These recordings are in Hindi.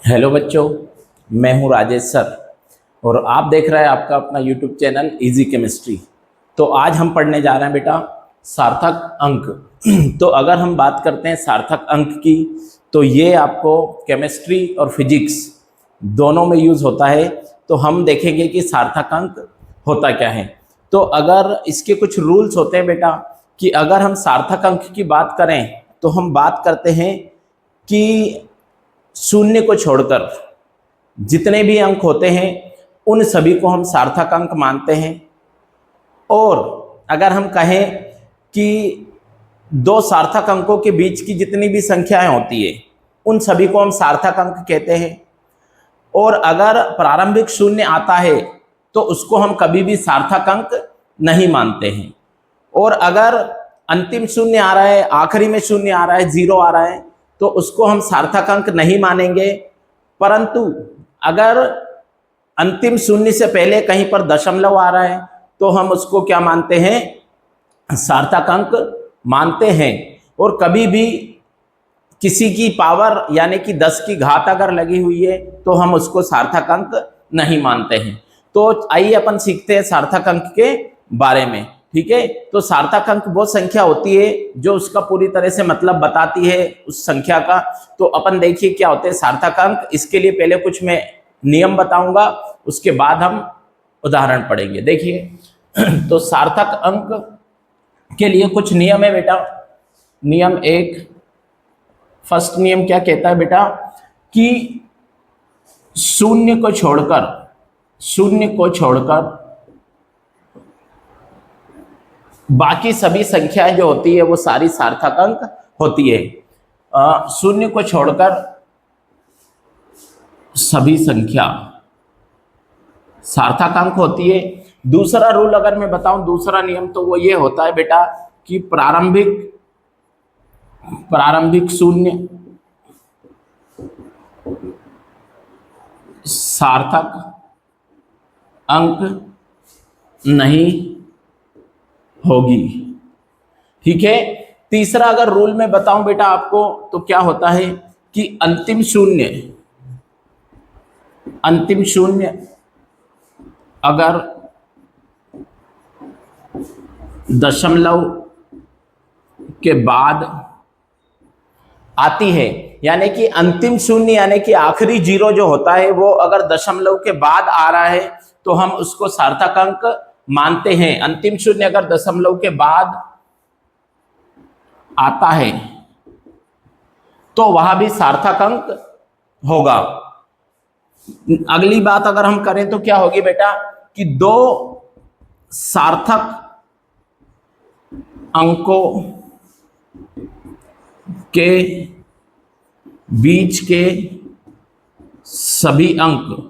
हेलो बच्चों, मैं हूं राजेश सर और आप देख रहे हैं आपका अपना यूट्यूब चैनल इजी केमिस्ट्री। तो आज हम पढ़ने जा रहे हैं बेटा सार्थक अंक। तो अगर हम बात करते हैं सार्थक अंक की, तो ये आपको केमिस्ट्री और फिजिक्स दोनों में यूज़ होता है। तो हम देखेंगे कि सार्थक अंक होता क्या है। तो अगर इसके कुछ रूल्स होते हैं बेटा, कि अगर हम सार्थक अंक की बात करें तो हम बात करते हैं कि शून्य को छोड़कर जितने भी अंक होते हैं उन सभी को हम सार्थक अंक मानते हैं। और अगर हम कहें कि दो सार्थक अंकों के बीच की जितनी भी संख्याएं होती है उन सभी को हम सार्थक अंक कहते हैं। और अगर प्रारंभिक शून्य आता है तो उसको हम कभी भी सार्थक अंक नहीं मानते हैं। और अगर अंतिम शून्य आ रहा है, आखिरी में शून्य आ रहा है, जीरो आ रहा है, तो उसको हम सार्थक अंक नहीं मानेंगे। परंतु अगर अंतिम शून्य से पहले कहीं पर दशमलव आ रहा है तो हम उसको क्या मानते हैं, सार्थक अंक मानते हैं। और कभी भी किसी की पावर यानी कि 10 की घात अगर लगी हुई है तो हम उसको सार्थक अंक नहीं मानते हैं। तो आइए अपन सीखते हैं सार्थक अंक के बारे में। ठीक है, तो सार्थक अंक वो संख्या होती है जो उसका पूरी तरह से मतलब बताती है उस संख्या का। तो अपन देखिए क्या होते हैं सार्थक अंक। इसके लिए पहले कुछ मैं नियम बताऊंगा, उसके बाद हम उदाहरण पढ़ेंगे। देखिए तो सार्थक अंक के लिए कुछ नियम है बेटा। नियम एक, फर्स्ट नियम क्या कहता है बेटा, कि शून्य को छोड़कर बाकी सभी संख्याएं जो होती है वो सारी सार्थक अंक होती है। शून्य को छोड़कर सभी संख्या सार्थक अंक होती है। दूसरा रूल अगर मैं बताऊं, दूसरा नियम, तो वो ये होता है बेटा कि प्रारंभिक शून्य सार्थक अंक नहीं होगी। ठीक है, तीसरा अगर रूल में बताऊं बेटा आपको तो क्या होता है कि अंतिम शून्य अगर दशमलव के बाद आती है, यानी कि अंतिम शून्य यानी कि आखिरी जीरो जो होता है वो अगर दशमलव के बाद आ रहा है तो हम उसको सार्थक अंक मानते हैं। अंतिम शून्य अगर दशमलव के बाद आता है तो वह भी सार्थक अंक होगा। अगली बात अगर हम करें तो क्या होगी बेटा, कि दो सार्थक अंकों के बीच के सभी अंक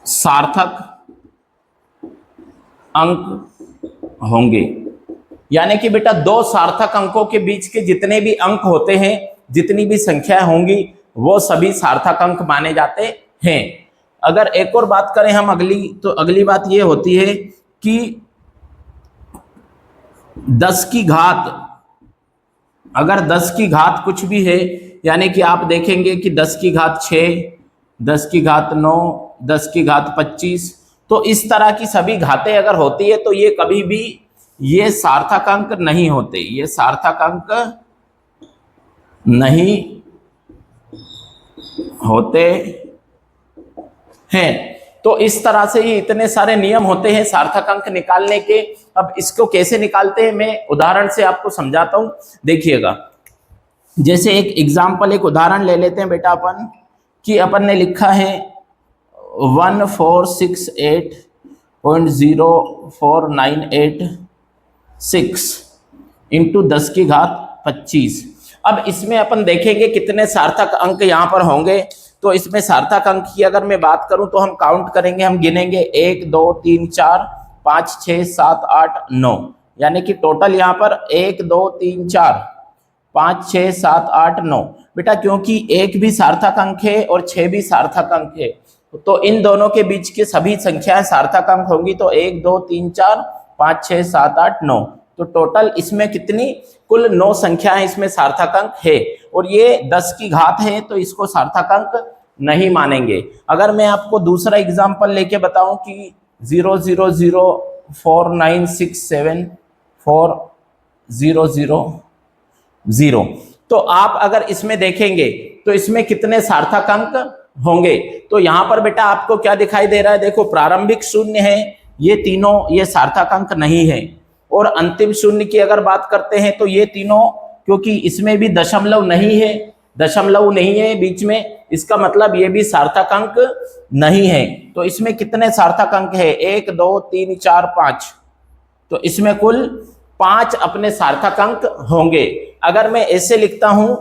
सार्थक अंक होंगे। यानी कि बेटा दो सार्थक अंकों के बीच के जितने भी अंक होते हैं, जितनी भी संख्याएं होंगी, वो सभी सार्थक अंक माने जाते हैं। अगर एक और बात करें हम अगली, तो अगली बात ये होती है कि 10 की घात, अगर 10 की घात कुछ भी है, यानी कि आप देखेंगे कि 10 की घात 6, 10 की घात 9, 10 की घात 25, तो इस तरह की सभी घातें अगर होती है तो ये कभी भी ये सार्थक अंक नहीं होते, ये सार्थक अंक नहीं होते हैं। तो इस तरह से ये इतने सारे नियम होते हैं सार्थक अंक निकालने के। अब इसको कैसे निकालते हैं मैं उदाहरण से आपको समझाता हूं, देखिएगा। जैसे एक एग्जाम्पल, एक उदाहरण ले लेते हैं बेटा अपन, कि अपन ने लिखा है 1468.04986 इंटू 10 की घात 25। अब इसमें अपन देखेंगे कितने सार्थक अंक यहाँ पर होंगे। तो इसमें सार्थक अंक की अगर मैं बात करूं तो हम काउंट करेंगे, हम गिनेंगे 1 2 3 4 5 6 7 8 9, यानी कि टोटल यहाँ पर 1 2 3 4 5 6 7 8 9। बेटा क्योंकि 1 भी सार्थक अंक है और 6 भी सार्थक अंक है, तो इन दोनों के बीच के सभी संख्याएं सार्थक अंक होंगी। तो 1 2 3 4 5 6 7 8 9, तो टोटल इसमें कितनी कुल 9 संख्याएं इसमें सार्थक अंक है, और ये 10 की घात है तो इसको सार्थक अंक नहीं मानेंगे। अगर मैं आपको दूसरा एग्जांपल लेके बताऊं कि 00049674000, तो आप अगर इसमें देखेंगे तो इसमें कितने सार्थक अंक होंगे। तो यहां पर बेटा आपको क्या दिखाई दे रहा है, देखो प्रारंभिक शून्य है, ये तीनों ये सार्थक अंक नहीं है, और अंतिम शून्य की अगर बात करते हैं तो ये तीनों, क्योंकि इसमें भी दशमलव नहीं है बीच में, इसका मतलब ये भी सार्थक अंक नहीं है। तो इसमें कितने सार्थक अंक है, 1 2 3 4 5, तो इसमें कुल 5 अपने सार्थक अंक होंगे। अगर मैं ऐसे लिखता हूं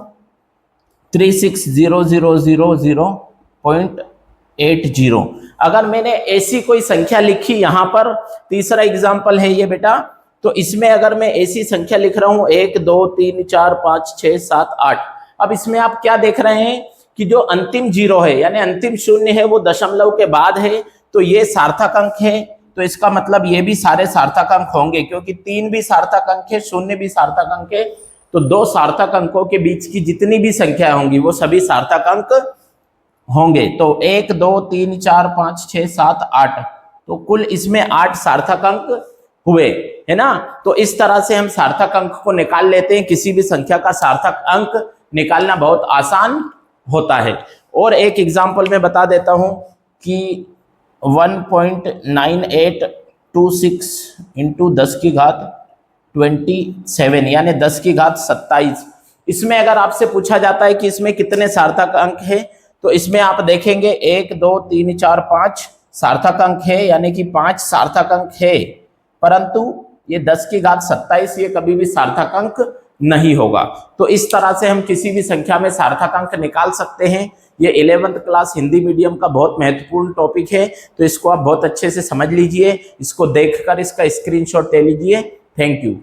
360000.80, अगर मैंने ऐसी कोई संख्या लिखी, यहां पर तीसरा एग्जाम्पल है ये बेटा, तो इसमें अगर मैं ऐसी संख्या लिख रहा हूं 1 2 3 4 5 6 7 8, अब इसमें आप क्या देख रहे हैं कि जो अंतिम जीरो है यानी अंतिम शून्य है वो दशमलव के बाद है, तो ये सार्थक अंक है, तो इसका मतलब ये भी सारे सार्थक अंक होंगे, क्योंकि 3 भी सार्थक अंक है, शून्य भी सार्थक अंक है, तो 2 सार्थक अंकों के बीच की जितनी भी संख्या होंगी वो सभी सार्थक अंक होंगे। तो 1 2 3 4 5 6 7 8, तो कुल इसमें 8 सार्थक अंक हुए, है ना। तो इस तरह से हम सार्थक अंक को निकाल लेते हैं, किसी भी संख्या का सार्थक अंक निकालना बहुत आसान होता है। और एक एग्जांपल में बता देता हूं कि 1.9826 इंटू 10 की घात 27 यानी 10 की घात 27, इसमें अगर आपसे पूछा जाता है कि इसमें कितने सार्थक अंक है, तो इसमें आप देखेंगे 1 2 3 4 5 सार्थक अंक है, यानी कि 5 सार्थक अंक है, परंतु ये 10 की घात 27 ये कभी भी सार्थक अंक नहीं होगा। तो इस तरह से हम किसी भी संख्या में सार्थक अंक निकाल सकते हैं। ये 11th क्लास हिंदी मीडियम का बहुत महत्वपूर्ण टॉपिक है, तो इसको आप बहुत अच्छे से समझ लीजिए, इसको देखकर इसका स्क्रीनशॉट ले लीजिए। Thank you.